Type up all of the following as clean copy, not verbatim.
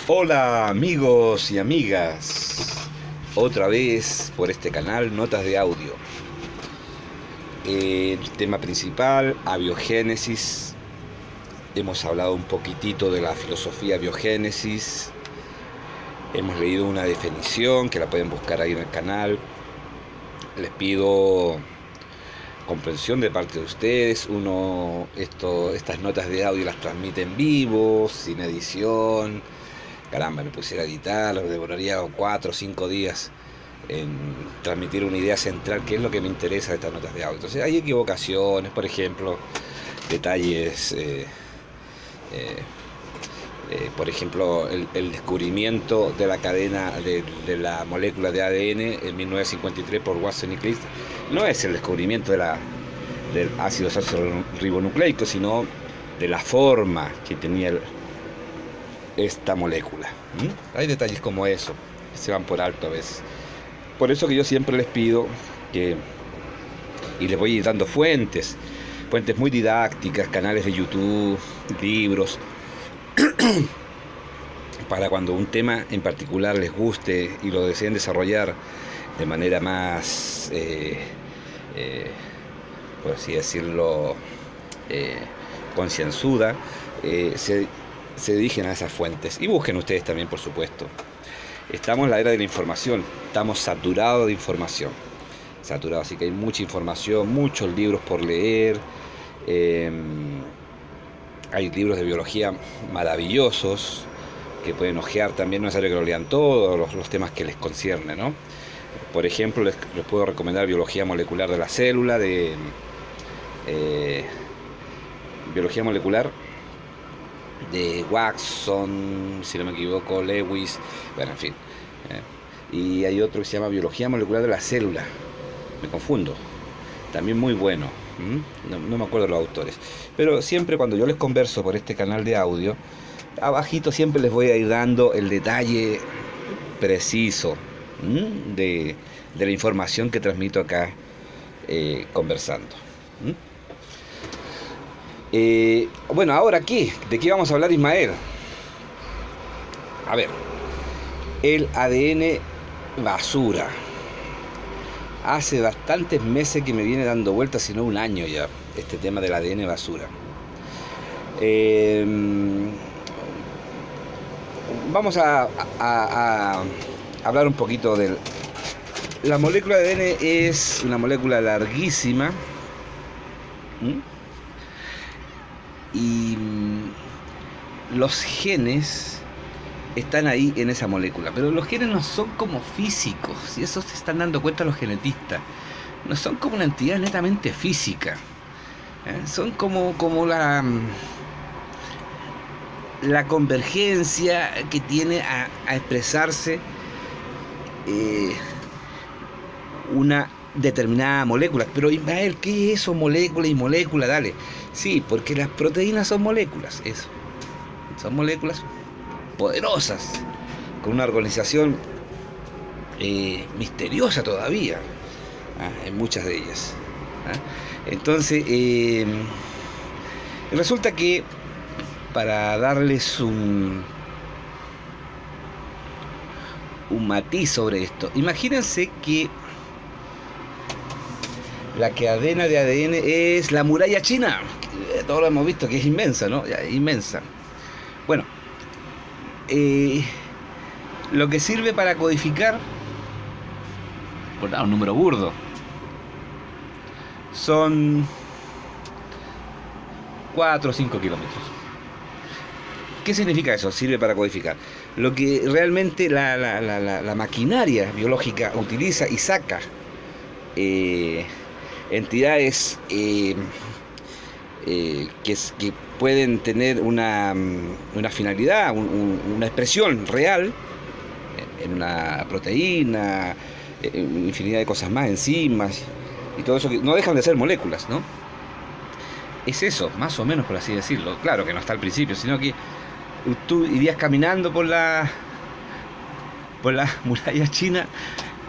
Hola amigos y amigas, otra vez por este canal Notas de Audio. El tema principal, abiogénesis. Hemos hablado un poquitito de la filosofía biogénesis. Hemos leído una definición que la pueden buscar ahí en el canal. Les pido comprensión de parte de ustedes. Estas notas de audio las transmite en vivo, sin edición. Caramba, me pusiera a editar, lo demoraría 4 o 5 días en transmitir una idea central, que es lo que me interesa de estas notas de audio. Entonces hay equivocaciones, por ejemplo, detalles, por ejemplo, el descubrimiento de la cadena de la molécula de ADN en 1953 por Watson y Crick. No es el descubrimiento del ácido ribonucleico, sino de la forma que tenía esta molécula. Hay detalles como eso que se van por alto a veces. Por eso que yo siempre les pido que, y les voy dando fuentes muy didácticas, canales de YouTube, libros, para cuando un tema en particular les guste y lo deseen desarrollar de manera más, por así decirlo, concienzuda, se dirigen a esas fuentes y busquen ustedes también, por supuesto. Estamos en la era de la información, estamos saturados de información, así que hay mucha información, muchos libros por leer. Hay libros de biología maravillosos que pueden hojear también, no es necesario que lo lean todos los temas que les conciernen, ¿no? Por ejemplo, les puedo recomendar biología molecular de la célula, biología molecular de Watson, si no me equivoco, Lewis, bueno, en fin. Y hay otro que se llama biología molecular de la célula, me confundo, también muy bueno. No me acuerdo los autores, pero siempre cuando yo les converso por este canal de audio, abajito siempre les voy a ir dando el detalle preciso de la información que transmito acá conversando. Bueno, ahora ¿qué? ¿De qué vamos a hablar, Ismael? A ver, el ADN basura. Hace bastantes meses que me viene dando vueltas, si no un año ya, este tema del ADN basura. Vamos a hablar un poquito de la molécula de ADN. Es una molécula larguísima. Y los genes están ahí en esa molécula, pero los genes no son como físicos, y eso se están dando cuenta los genetistas. No son como una entidad netamente física, son como la convergencia que tiene a expresarse una determinada molécula. Pero Ismael, ¿qué es eso? Molécula y molécula, dale. Sí, porque las proteínas son moléculas, eso. Son moléculas poderosas, con una organización misteriosa todavía, en muchas de ellas. Entonces, resulta que para darles un matiz sobre esto, imagínense que la cadena de ADN es la muralla china, todos lo hemos visto, que es inmensa, ¿no? Inmensa. Bueno, lo que sirve para codificar, por dar un número burdo, son 4 o 5 kilómetros. ¿Qué significa eso? Sirve para codificar. Lo que realmente la maquinaria biológica utiliza y saca entidades que pueden tener una finalidad, una expresión real en una proteína, infinidad de cosas más, enzimas y todo eso, que no dejan de ser moléculas, ¿no? Es eso, más o menos, por así decirlo. Claro que no está al principio, sino que tú irías caminando por la muralla china,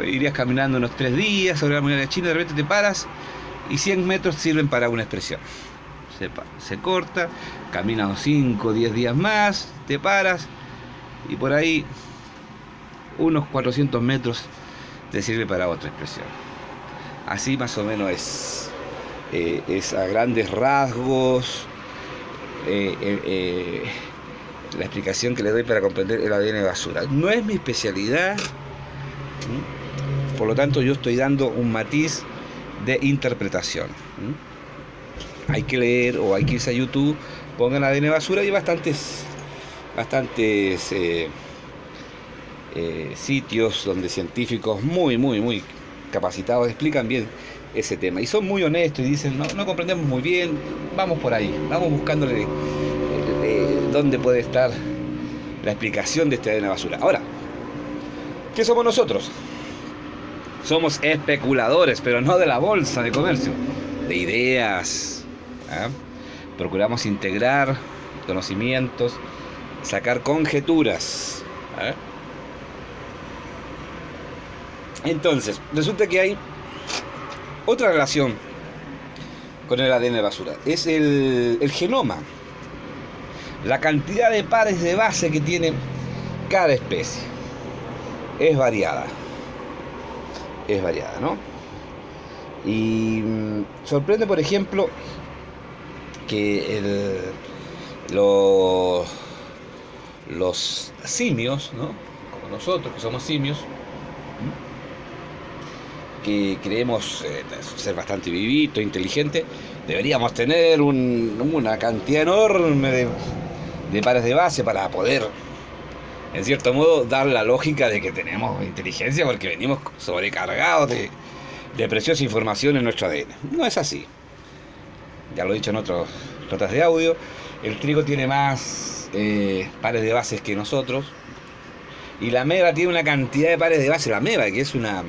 irías caminando unos 3 días sobre la muralla china, de repente te paras y 100 metros sirven para una expresión. Se corta, caminas 5 o 10 días más, te paras y por ahí unos 400 metros te sirve para otra expresión. Así más o menos es a grandes rasgos la explicación que le doy para comprender el ADN basura. No es mi especialidad, por lo tanto yo estoy dando un matiz de interpretación. Hay que leer o hay que irse a YouTube, pongan ADN basura y hay bastantes sitios donde científicos muy capacitados explican bien ese tema y son muy honestos y dicen no comprendemos muy bien, vamos por ahí, vamos buscándole dónde puede estar la explicación de este ADN basura. Ahora, ¿qué somos nosotros? Somos especuladores, pero no de la bolsa de comercio, de ideas. Procuramos integrar conocimientos, sacar conjeturas. Entonces, resulta que hay otra relación con el ADN basura. Es el genoma. La cantidad de pares de base que tiene cada especie. Es variada, ¿no? Y sorprende, por ejemplo, que los simios, ¿no? Como nosotros, que somos simios, que creemos ser bastante vivitos, inteligentes, deberíamos tener una cantidad enorme de pares de base para poder, en cierto modo, dar la lógica de que tenemos inteligencia porque venimos sobrecargados de preciosa información en nuestro ADN. No es así. Ya lo he dicho en otras notas de audio, el trigo tiene más pares de bases que nosotros, y la ameba tiene una cantidad de pares de base. La ameba, que es una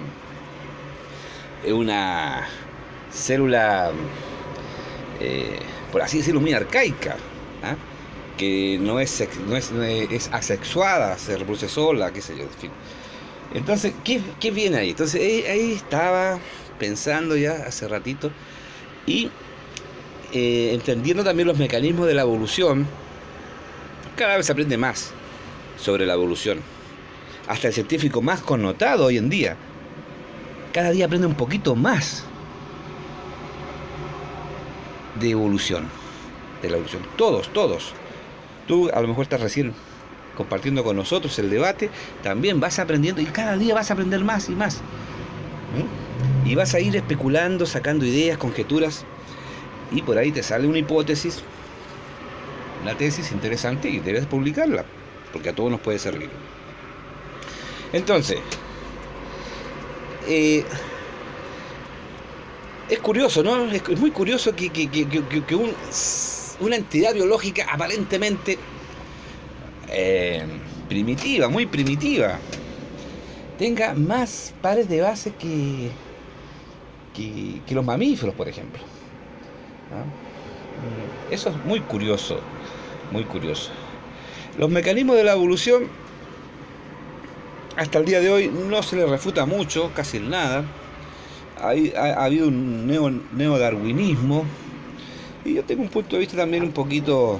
célula, por así decirlo, muy arcaica, que no es asexuada, se reproduce sola, qué sé yo, en fin. Entonces, ¿qué viene ahí? Entonces, ahí estaba pensando ya hace ratito y entendiendo también los mecanismos de la evolución. Cada vez se aprende más sobre la evolución. Hasta el científico más connotado hoy en día, cada día aprende un poquito más de evolución, de la evolución. Todos. Tú a lo mejor estás recién compartiendo con nosotros el debate, también vas aprendiendo y cada día vas a aprender más y más. Y vas a ir especulando, sacando ideas, conjeturas, y por ahí te sale una hipótesis, una tesis interesante y debes publicarla, porque a todos nos puede servir. Entonces, es curioso, ¿no? Es muy curioso que una entidad biológica aparentemente primitiva, muy primitiva, tenga más pares de base que los mamíferos, por ejemplo. Eso es muy curioso, muy curioso. Los mecanismos de la evolución hasta el día de hoy no se les refuta mucho, casi nada. Ha habido un neodarwinismo, y yo tengo un punto de vista también un poquito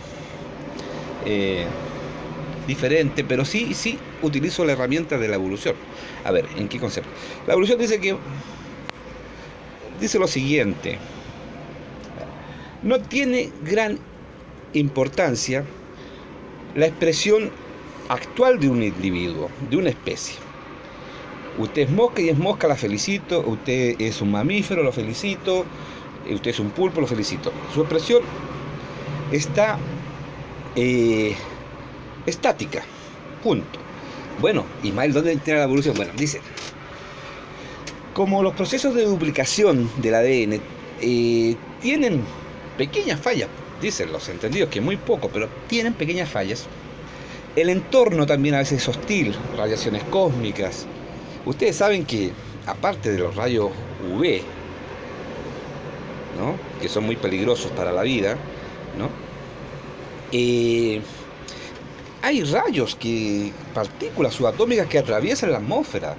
diferente, pero sí utilizo la herramienta de la evolución. A ver, ¿en qué concepto? La evolución dice lo siguiente: no tiene gran importancia la expresión actual de un individuo, de una especie. Usted es mosca y es mosca, la felicito. Usted es un mamífero, lo felicito. Usted es un pulpo, lo felicito. Su expresión está estática, punto. Bueno, Ismael, ¿dónde entra la evolución? Bueno, dice, como los procesos de duplicación del ADN tienen pequeñas fallas, dicen los entendidos que muy poco, pero tienen pequeñas fallas. El entorno también a veces es hostil, radiaciones cósmicas. Ustedes saben que, aparte de los rayos UV, ¿no?, que son muy peligrosos para la vida, ¿no?, hay rayos, partículas subatómicas que atraviesan la atmósfera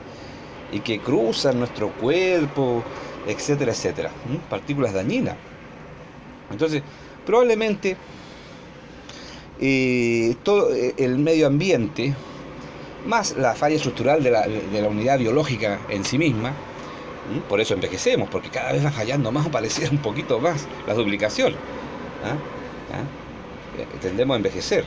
y que cruzan nuestro cuerpo, etcétera, etcétera. Partículas dañinas. Entonces, probablemente todo el medio ambiente más la falla estructural de la unidad biológica en sí misma. Por eso envejecemos, porque cada vez va fallando más o pareciera un poquito más la duplicación. Tendemos a envejecer.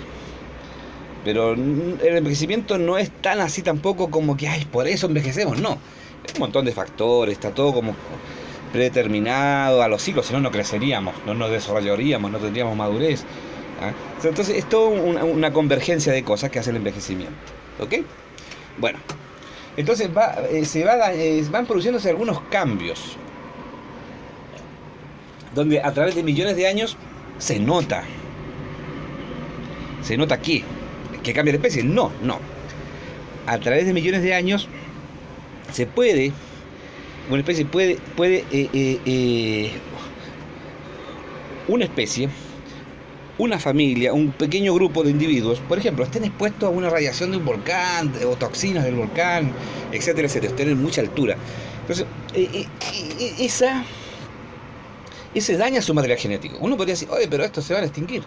Pero el envejecimiento no es tan así tampoco como que por eso envejecemos, no. Hay un montón de factores, está todo como predeterminado a los ciclos, si no, no creceríamos, no nos desarrollaríamos, no tendríamos madurez. Entonces es toda una convergencia de cosas que hace el envejecimiento. ¿Ok? Bueno, entonces van produciéndose algunos cambios, donde a través de millones de años se nota que cambia de especie. No. A través de millones de años una especie una familia, un pequeño grupo de individuos, por ejemplo, estén expuestos a una radiación de un volcán o toxinas del volcán, etcétera, estén en mucha altura. Entonces, ese daña su material genético. Uno podría decir, oye, pero estos se van a extinguir.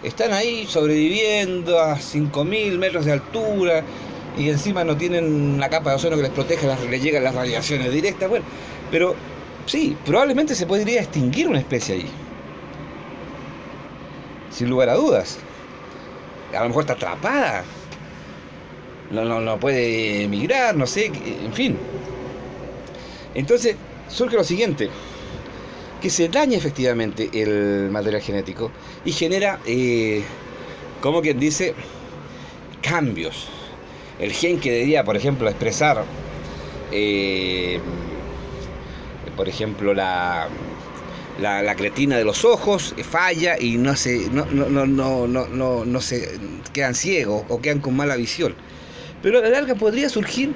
Están ahí sobreviviendo a 5.000 metros de altura y encima no tienen una capa de ozono que les proteja, les llegan las radiaciones directas. Bueno, pero sí, probablemente se podría extinguir una especie ahí, sin lugar a dudas. A lo mejor está atrapada, no puede emigrar, no sé, en fin. Entonces surge lo siguiente, que se daña efectivamente el material genético y genera, como quien dice, cambios. El gen que debería, por ejemplo, expresar, por ejemplo, la creatina de los ojos falla y no se quedan ciegos o quedan con mala visión. Pero a la larga podría surgir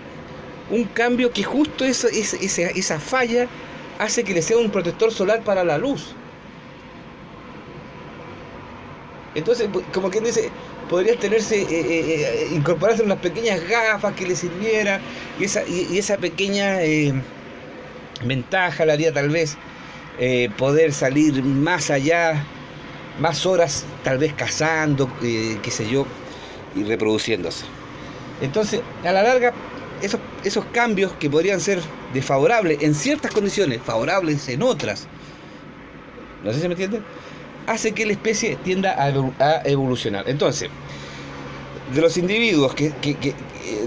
un cambio que justo esa falla hace que le sea un protector solar para la luz. Entonces, como quien dice, podría incorporarse unas pequeñas gafas que le sirviera, y esa pequeña ventaja le haría tal vez poder salir más allá, más horas tal vez cazando, qué sé yo, y reproduciéndose. Entonces, a la larga, esos cambios que podrían ser desfavorables en ciertas condiciones, favorables en otras, no sé si me entienden, hace que la especie tienda a evolucionar. Entonces, de los individuos que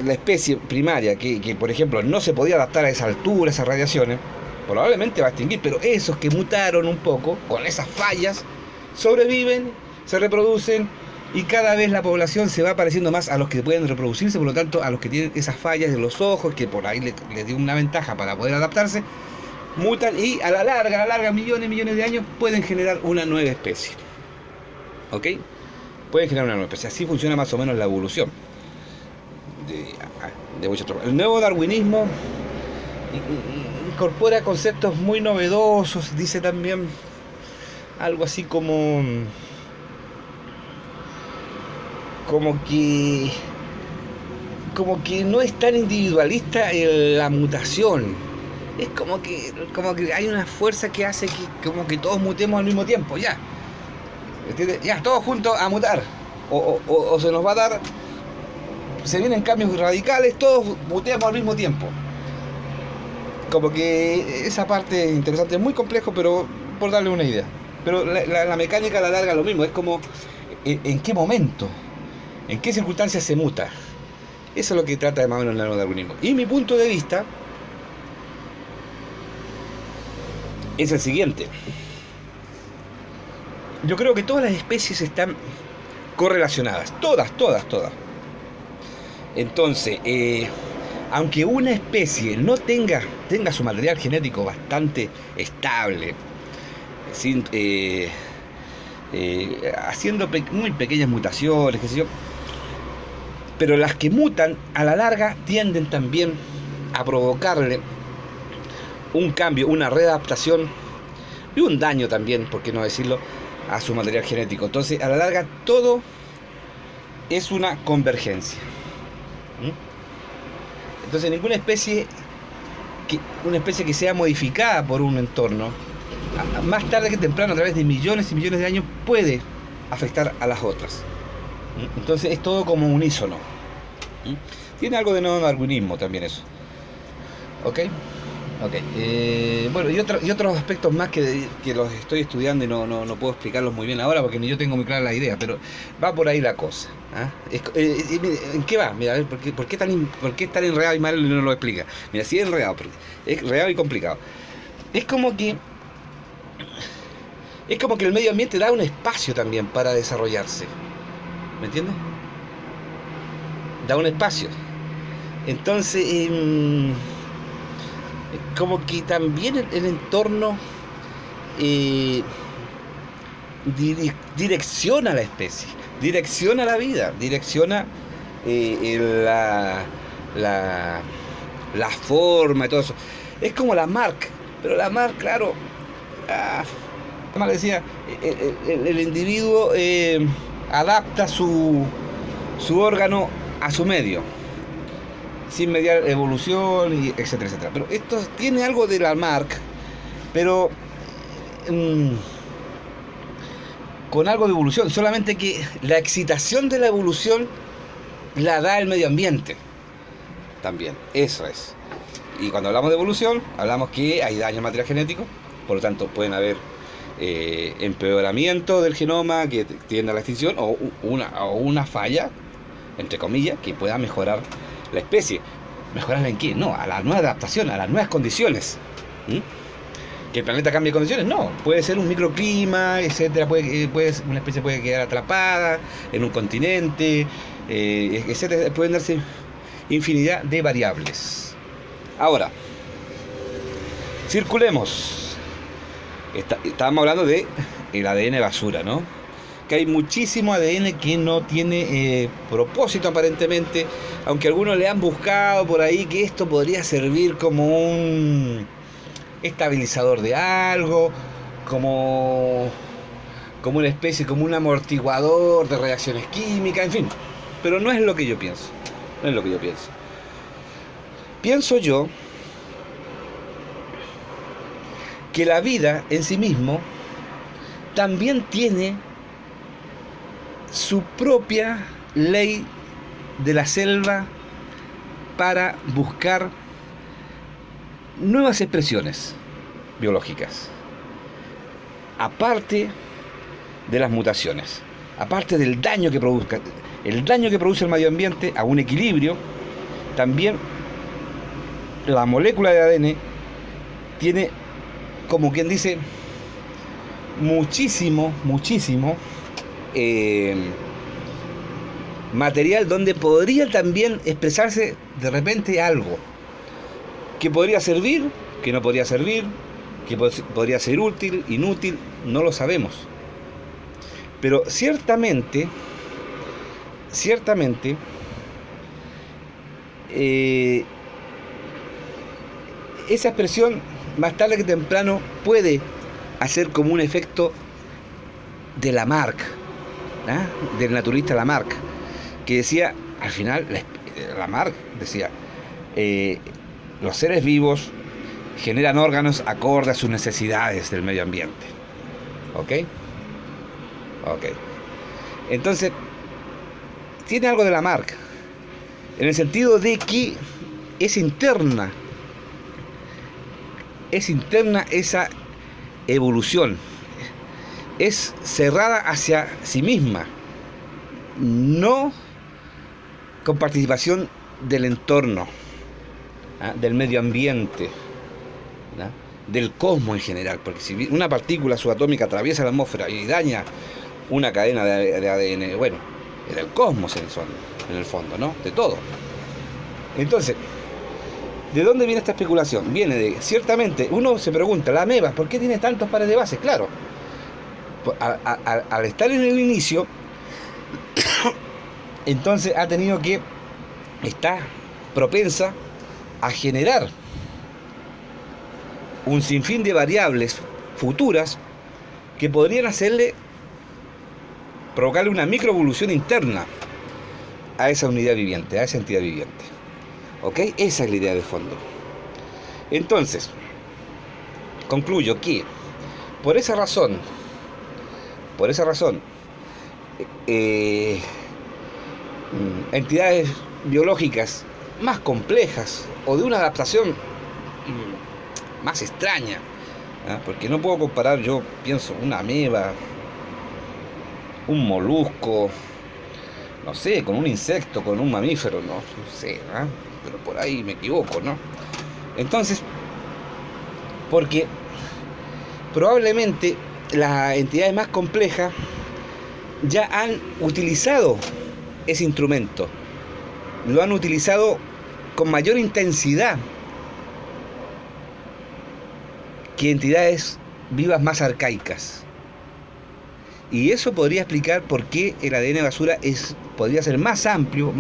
la especie primaria, que por ejemplo no se podía adaptar a esa altura, esas radiaciones, probablemente va a extinguir, pero esos que mutaron un poco, con esas fallas, sobreviven, se reproducen, y cada vez la población se va pareciendo más a los que pueden reproducirse, por lo tanto a los que tienen esas fallas de los ojos, que por ahí les dio una ventaja para poder adaptarse, mutan y a la larga, millones de años, pueden generar una nueva especie. ¿Ok? Pueden generar una nueva especie. Así funciona más o menos la evolución de muchos otros. El nuevo darwinismo incorpora conceptos muy novedosos, dice también algo así como que no es tan individualista la mutación. Es como que hay una fuerza que hace que todos mutemos al mismo tiempo, ya. ¿Entiendes? Ya, todos juntos a mutar. O se nos va a dar, se vienen cambios radicales, todos muteamos al mismo tiempo. Como que esa parte es interesante, es muy complejo, pero por darle una idea. Pero la mecánica a la larga es lo mismo, es como en qué momento, en qué circunstancias se muta. Eso es lo que trata de más o menos el neodarwinismo. Y mi punto de vista es el siguiente. Yo creo que todas las especies están correlacionadas, todas. Entonces, aunque una especie no tenga su material genético bastante estable, haciendo muy pequeñas mutaciones, qué sé yo, pero las que mutan a la larga tienden también a provocarle un cambio, una readaptación y un daño también, por qué no decirlo, a su material genético. Entonces, a la larga, todo es una convergencia. Entonces, ninguna especie que sea modificada por un entorno, más tarde que temprano, a través de millones y millones de años, puede afectar a las otras. Entonces, es todo como unísono. ¿Mm? Tiene algo de neodarwinismo también eso. ¿Ok? Ok. Bueno, y otros aspectos más que los estoy estudiando y no puedo explicarlos muy bien ahora porque ni yo tengo muy clara la idea, pero va por ahí la cosa. ¿Ah? ¿En qué va? Mira, a ver, ¿por qué es tan enredado y mal no lo explica? Mira, sí es enredado, pero es enredado y complicado. Es como que es como que el medio ambiente da un espacio también para desarrollarse. ¿Me entiendes? Da un espacio. Entonces, como que también el entorno eh, direcciona a la especie, direcciona la vida, direcciona la, la, la forma y todo eso. Es como la marca, pero la marca, claro, como decía, el individuo adapta su órgano a su medio, sin mediar evolución, y etcétera, etcétera. Pero esto tiene algo de la marca, pero con algo de evolución, solamente que la excitación de la evolución la da el medio ambiente también, eso es. Y cuando hablamos de evolución, hablamos que hay daño al material genético, por lo tanto pueden haber empeoramiento del genoma que tiende a la extinción, o una falla, entre comillas, que pueda mejorar la especie. ¿Mejorarla en qué? No, a la nueva adaptación, a las nuevas condiciones. ¿Mm? ¿Que el planeta cambie de condiciones? No, puede ser un microclima, etcétera, una especie puede quedar atrapada en un continente, etcétera, pueden darse infinidad de variables. Ahora, circulemos. Estábamos hablando de el ADN basura, ¿no? Que hay muchísimo ADN que no tiene propósito aparentemente, aunque algunos le han buscado por ahí que esto podría servir como un estabilizador de algo, como una especie, como un amortiguador de reacciones químicas, en fin. Pero no es lo que yo pienso. No es lo que yo pienso. Pienso yo que la vida en sí mismo también tiene su propia ley de la selva para buscar nuevas expresiones biológicas, aparte de las mutaciones, aparte del daño que produzca, el daño que produce el medio ambiente a un equilibrio. También la molécula de ADN tiene, como quien dice, muchísimo material donde podría también expresarse de repente algo que podría servir, que no podría servir, que podría ser útil, inútil, no lo sabemos. Pero ciertamente esa expresión más tarde que temprano puede hacer como un efecto de Lamarck, ¿ah? Del naturalista Lamarck, que decía, al final, Lamarck decía, los seres vivos generan órganos acorde a sus necesidades del medio ambiente. ¿Ok? Ok. Entonces, tiene algo de Lamarck, en el sentido de que es interna esa evolución, es cerrada hacia sí misma, no con participación del entorno, ¿ah? Del medio ambiente, ¿ah? Del cosmos en general, porque si una partícula subatómica atraviesa la atmósfera y daña una cadena de ADN, bueno, es del cosmos en el fondo, ¿no? De todo. Entonces, ¿de dónde viene esta especulación? Viene de, ciertamente, uno se pregunta, la ameba, ¿por qué tiene tantos pares de bases? Claro, al estar en el inicio, entonces está propensa a generar un sinfín de variables futuras que podrían provocarle una microevolución interna a esa unidad viviente, a esa entidad viviente. ¿Ok? Esa es la idea de fondo. Entonces, concluyo que por esa razón, entidades biológicas más complejas o de una adaptación más extraña, porque no puedo comparar, yo pienso, una ameba, un molusco, no sé, con un insecto, con un mamífero, no sé, pero por ahí me equivoco, ¿no? Entonces, porque probablemente las entidades más complejas ya han utilizado ese instrumento, lo han utilizado con mayor intensidad que entidades vivas más arcaicas. Y eso podría explicar por qué el ADN basura podría ser más amplio,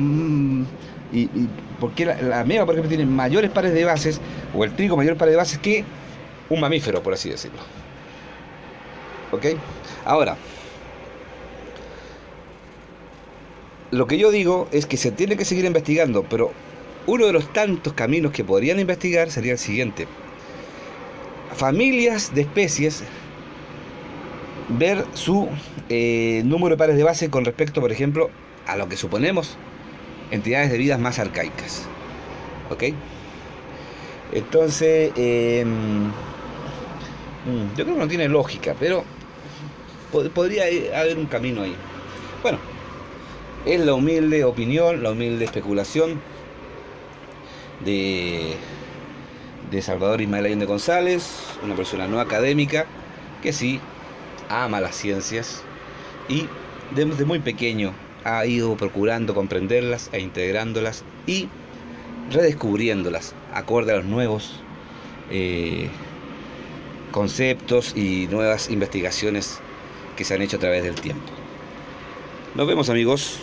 y por qué la ameba, por ejemplo, tiene mayores pares de bases, o el trigo mayor pares de bases que un mamífero, por así decirlo. ¿Ok? Ahora, lo que yo digo es que se tiene que seguir investigando, pero uno de los tantos caminos que podrían investigar sería el siguiente: familias de especies, ver su número de pares de base con respecto, por ejemplo, a lo que suponemos entidades de vidas más arcaicas. ¿Ok? Entonces, yo creo que no tiene lógica, pero podría haber un camino ahí. Bueno, es la humilde opinión, la humilde especulación de Salvador Ismael Allende González, una persona no académica que sí ama las ciencias y desde muy pequeño ha ido procurando comprenderlas e integrándolas y redescubriéndolas acorde a los nuevos conceptos y nuevas investigaciones que se han hecho a través del tiempo. Nos vemos, amigos.